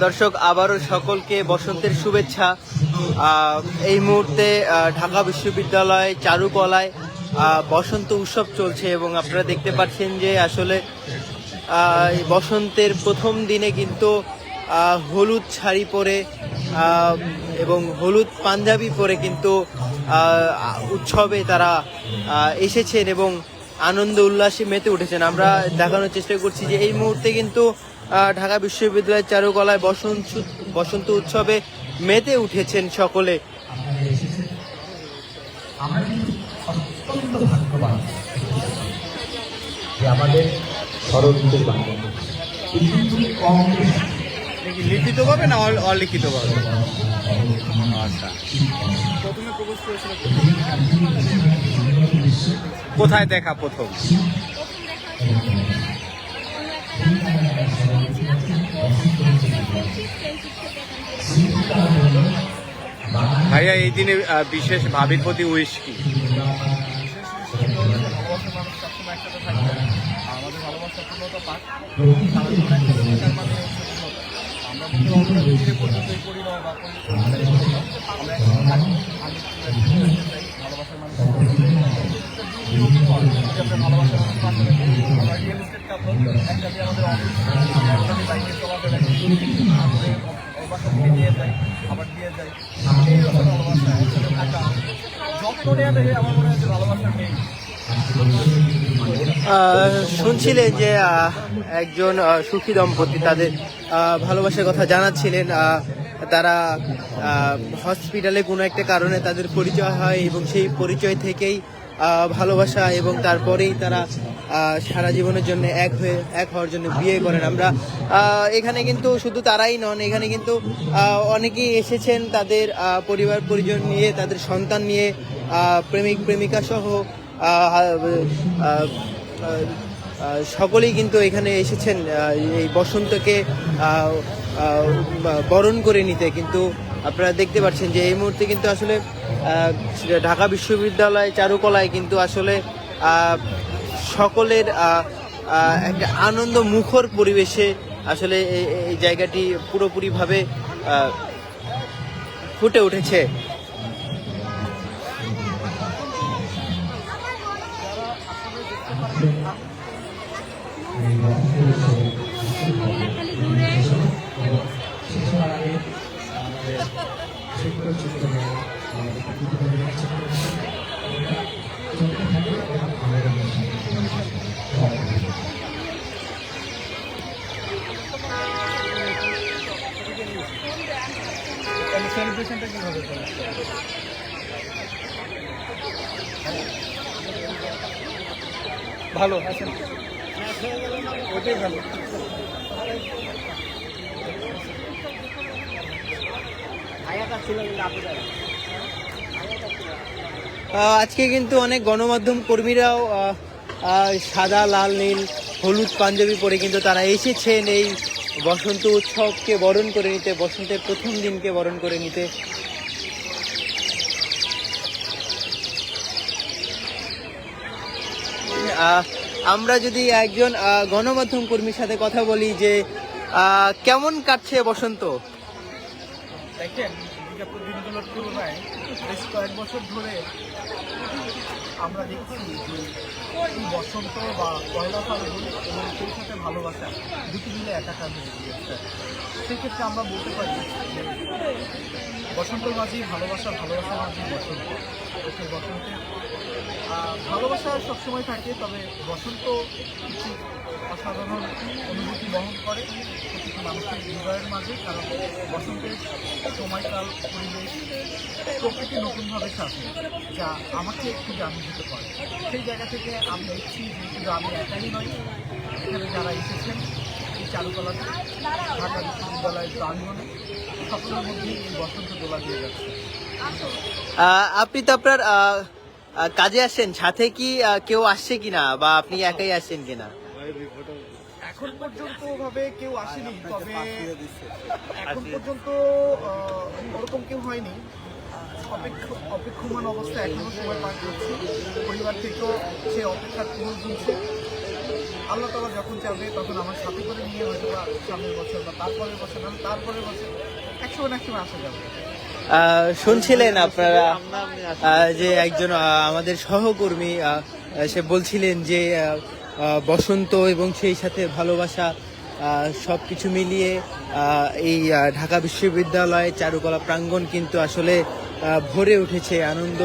দর্শক, আবারও সকলকে বসন্তের শুভেচ্ছা। এই মুহূর্তে ঢাকা বিশ্ববিদ্যালয় চারুকলায় বসন্ত উৎসব চলছে এবং আপনারা দেখতে পাচ্ছেন যে আসলে বসন্তের প্রথম দিনে কিন্তু হলুদ শাড়ি পরে এবং হলুদ পাঞ্জাবি পরে কিন্তু উৎসবে তারা এসেছেন এবং আনন্দ উল্লাসে মেতে উঠেছেন। আমরা দেখানোর চেষ্টা করছি যে এই মুহূর্তে কিন্তু ঢাকা বিশ্ববিদ্যালয়ের চারুকলায় বসন্ত উৎসবে মেতে উঠেছেন সকলে। আমাদের লিখিত ভাবে না অলিখিত ভাবে? আচ্ছা, প্রথমে প্রপোজ করেছিল কোথায় দেখা প্রথম? ভাইয়া, এই দিনে বিশেষ ভাবির প্রতি উইশ কি? আমাদের ভালোবাসা পূর্ণতা পাক। আমরা পর্যন্ত করি না বা ভালোবাসার মানুষ ভালোবাসার আমরা রিয়েল এস্টেট কাপড় একটা দিয়ে আমাদের অফিস একটা দিয়ে বাইকে চলাতে বাসা থেকে নিয়ে যায় আবার দিয়ে যায়। ভালোবাসা একসাথে থাকা যত্ন নেওয়া থেকে আমার মনে হয় যে ভালোবাসা নেই। শুনছিলেন যে একজন সুখী দম্পতি তাদের ভালোবাসার কথা জানাচ্ছিলেন। তারা হসপিটালে কোনো একটা কারণে তাদের পরিচয় হয় এবং সেই পরিচয় থেকেই ভালোবাসা এবং তারপরেই তারা সারা জীবনের জন্য এক হওয়ার জন্য বিয়ে করেন। আমরা এখানে কিন্তু শুধু তারাই নন, এখানে কিন্তু অনেকেই এসেছেন তাদের পরিবার পরিজন নিয়ে, তাদের সন্তান নিয়ে, প্রেমিক প্রেমিকা সহ সকলেই কিন্তু এখানে এসেছেন এই বসন্তকে বরণ করে নিতে। কিন্তু আপনারা দেখতে পাচ্ছেন যে এই মুহূর্তে কিন্তু আসলে ঢাকা বিশ্ববিদ্যালয় চারুকলায় কিন্তু আসলে সকলের একটা আনন্দ মুখর পরিবেশে আসলে এই জায়গাটি পুরোপুরিভাবে ফুটে উঠেছে। সেলিব্রেশনটা কিভাবে করে? ভালো আছেন? ওটাই ভালো। আজকে কিন্তু অনেক গণমাধ্যম কর্মীরাও সাদা লাল নীল হলুদ পাঞ্জাবি পরে কিন্তু তারা এসেছেন এই বসন্ত উৎসবকে বরণ করে নিতে, বসন্তের প্রথম দিনকে বরণ করে নিতে। আমরা যদি একজন গণমাধ্যম কর্মীর সাথে কথা বলি যে কেমন কাটছে বসন্ত? দেখেন, বিগত দিনগুলোর তুলনায় বেশ কয়েক বছর ধরে আমরা দেখছি যে এই বসন্ত বা পয়লা ফাল্গুন এবং সেই সাথে ভালোবাসা দুটি মিলে একাকার হয়ে গিয়েছে। সেক্ষেত্রে আমরা বলতে পারি যে বসন্তের মাঝেই ভালোবাসা, ভালোবাসার মাঝেই বসন্ত। সেই বসন্তে ভালোবাসা সবসময় থাকে, তবে বসন্ত কিছু অসাধারণ অনুভূতি বহন করে প্রতিটি মানুষের হৃদয়ের মাঝে। কারণ বসন্তের সময়কাল, পরিবেশ, প্রকৃতি নতুনভাবে সাজে, যা আমাকে একটু আনন্দিত করে। সেই জায়গা থেকে আমি দেখছি যে শুধু আমি একাই নই, এখানে যারা এসেছেন এই চারুকলাতে ঢাকা বিশ্ববিদ্যালয়ের প্রাঙ্গণে সকলের মধ্যেই এই বসন্ত দোলা দিয়ে যাচ্ছে। আপনি তো আপনার কাজে আসছেন, সাথে কি কেউ আসছে কিনা বা আপনি একাই আসছেন কিনা? এখন পর্যন্ত ভাবে কেউ আসেনি, তবে এখন পর্যন্ত ওরকম কেউ হয়নি। অপেক্ষমান অবস্থা এখনো সময় পার করছি, পরিবার থেকেও সে অপেক্ষার পুরো গুনছে। আল্লাহ তাআলা যখন চাবে তখন আমার সাথে করে নিয়ে হয়তো বা সামনের বছর বা তারপরের বছর না তারপরের বছর একসময় আসা যাবে। শুনছিলেন আপনারা যে একজন আমাদের সহকর্মী সে বলছিলেন যে বসন্ত এবং সেই সাথে ভালোবাসা সব কিছু মিলিয়ে এই ঢাকা বিশ্ববিদ্যালয়ের চারুকলা প্রাঙ্গণ কিন্তু আসলে ভরে উঠেছে আনন্দ,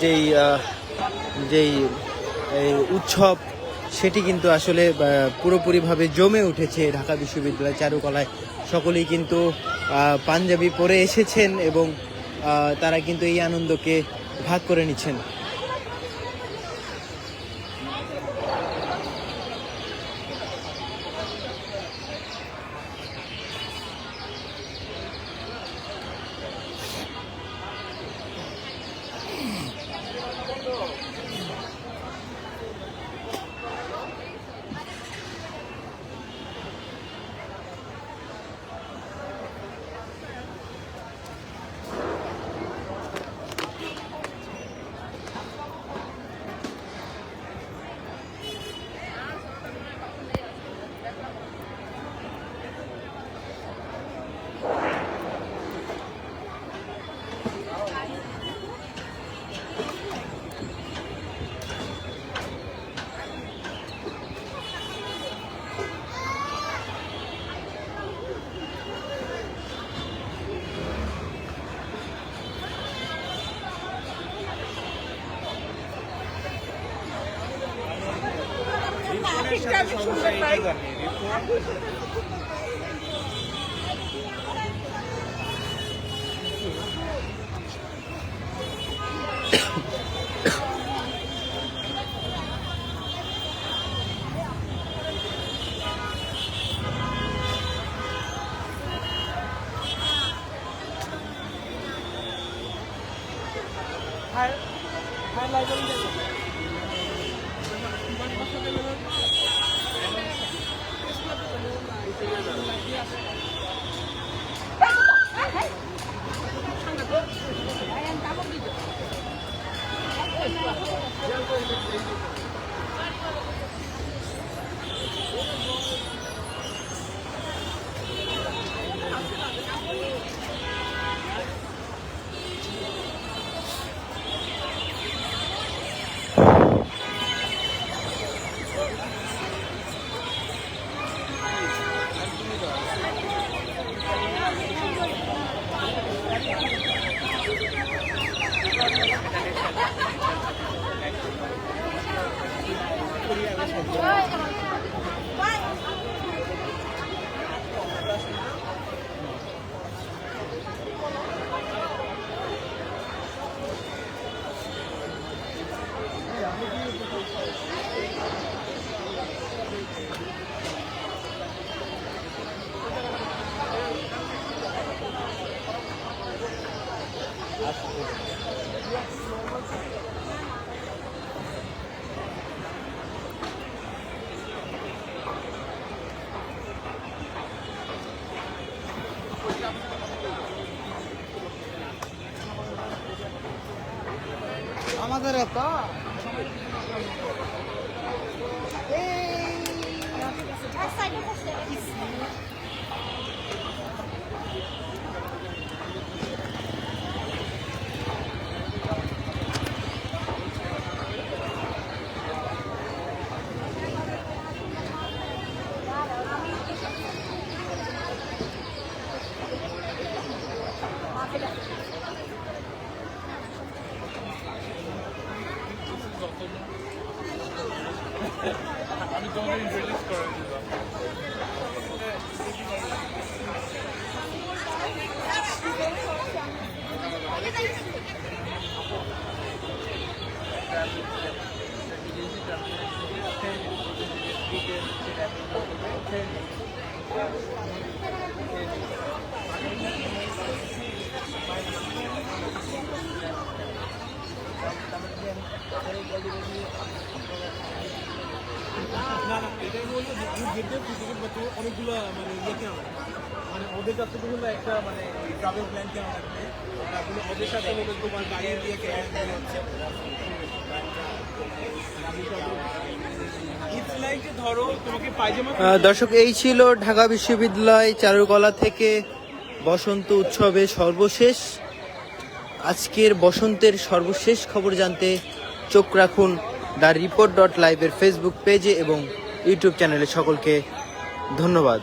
যেই যেই এই উৎসব সেটি কিন্তু আসলে পুরোপুরিভাবে জমে উঠেছে ঢাকা বিশ্ববিদ্যালয় চারুকলায়। সকলেই কিন্তু পাঞ্জাবি পরে এসেছেন এবং তারা কিন্তু এই আনন্দকে ভাগ করে নিচ্ছেন। আমাদের আমি তোমাদের ইন্ট্রোডিউস করে দিলাম। না না এটাই বলবো যে অনেকগুলো মানে ইয়ে কেন মানে ওদের কাছে তো হলো একটা মানে ট্রাভেল প্ল্যান কেন থাকবে ওদের সাথে হলো তোমার গাড়ি দিয়ে দর্শক, এই ছিল ঢাকা বিশ্ববিদ্যালয় চারুকলা থেকে বসন্ত উৎসবের সর্বশেষ। আজকের বসন্তের সর্বশেষ খবর জানতে চোখ রাখুন দ্য রিপোর্ট.লাইভ এর ফেসবুক পেজে এবং ইউটিউব চ্যানেলে। সকলকে ধন্যবাদ।